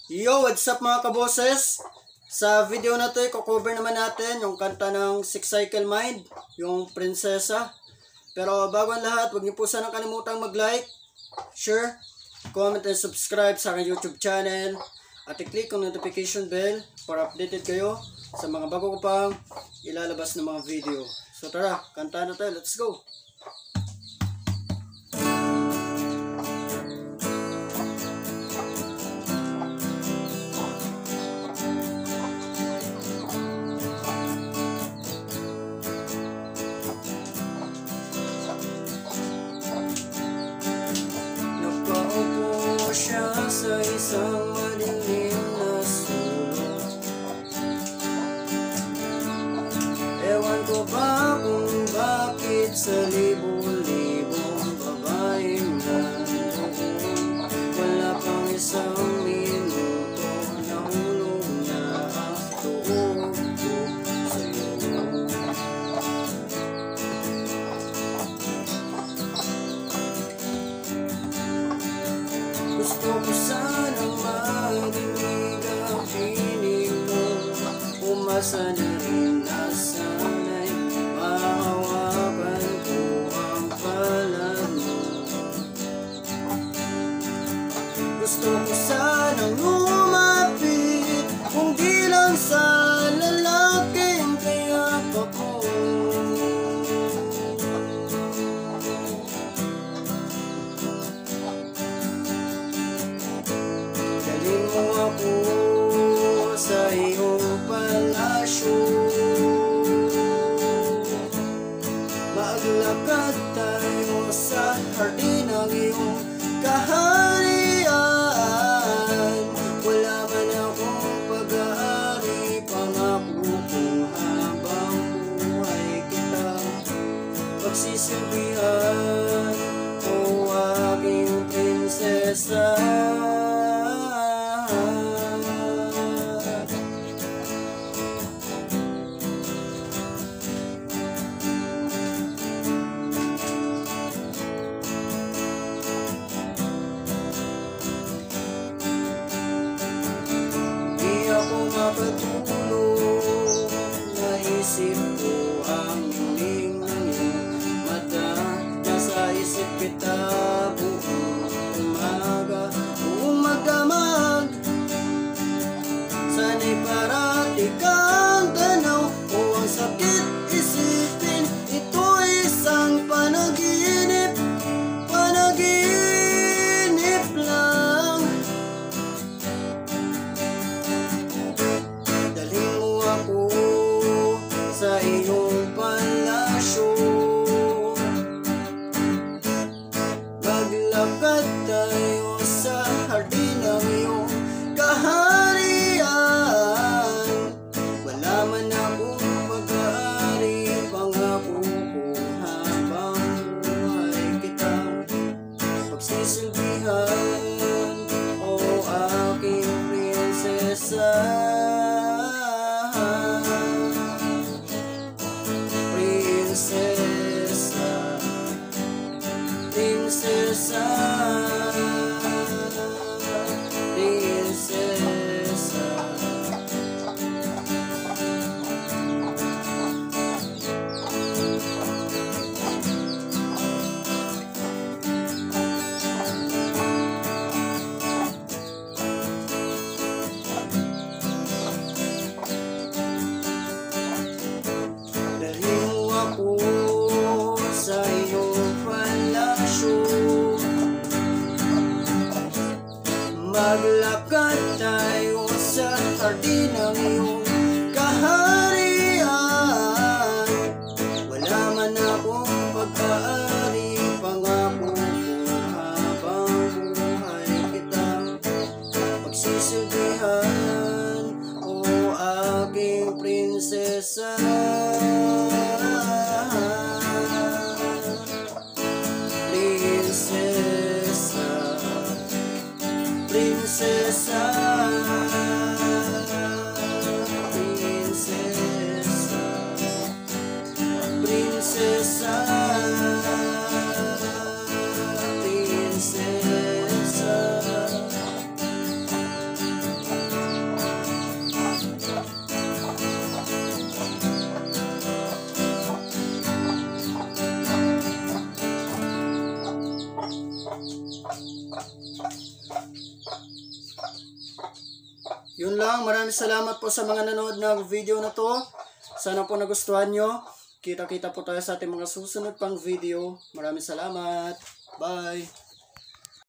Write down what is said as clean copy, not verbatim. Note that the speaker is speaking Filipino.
Yo, what's up mga kaboses? Sa video na to, i-cover naman natin yung kanta ng Six Cycle Mind, yung Prinsesa. Pero bago ang lahat, huwag niyo po sanang kalimutang mag-like, share, comment, and subscribe sa aking YouTube channel. At i-click ang notification bell para updated kayo sa mga bago ko pang ilalabas ng mga video. So tara, kanta na tayo. Let's go! Sa isang madilim na sulok, ewan ko ba kung bakit sa libo-libong babaeng nandoon, wala pang isang minuto nahulog na ang loob ko sa'yo. Gusto ko sanang marinig ang pinig mo, umasa na rin na sana'y mahawakan ko ang palad mo. Gusto ko sanang lumapit, kung di lang sa lalaking kayapak mo. Ako sa iyong palasyo, maglakad tayo sa hardin ng iyong kaharian. Wala man akong pag-aari, pangako ko habang buhay kita pagsisilbihan, o aking prinsesa. Mapatulog, naisip ko ang iyong mata, nasa isip kita buong umaga, buong magdamag. Sana'y parati kang tanaw, o ang sakit isipin, ito'y isang panaginip, panaginip lang. Sa iyong palasyo, maglakad tayo sa hardin ng iyong kaharian. Wala man akong pag-aari, pangako ko habang buhay kitang pagsisilbihan, o aking prinsesa. Prinsesa, prinsesa. Dalhin mo ako sa iyong palasyo, maglakad tayo sa hardin ng iyong kaharian. Wala man akong pag-aari, pangako ko habang buhay kitang pagsisilbihan, o aking prinsesa. Prinsesa, prinsesa, prinsesa, prinsesa, prinsesa. Yun lang, maraming salamat po sa mga nanood ng video na to. Sana po nagustuhan nyo. Kita-kita po tayo sa ating mga susunod pang video. Maraming salamat. Bye!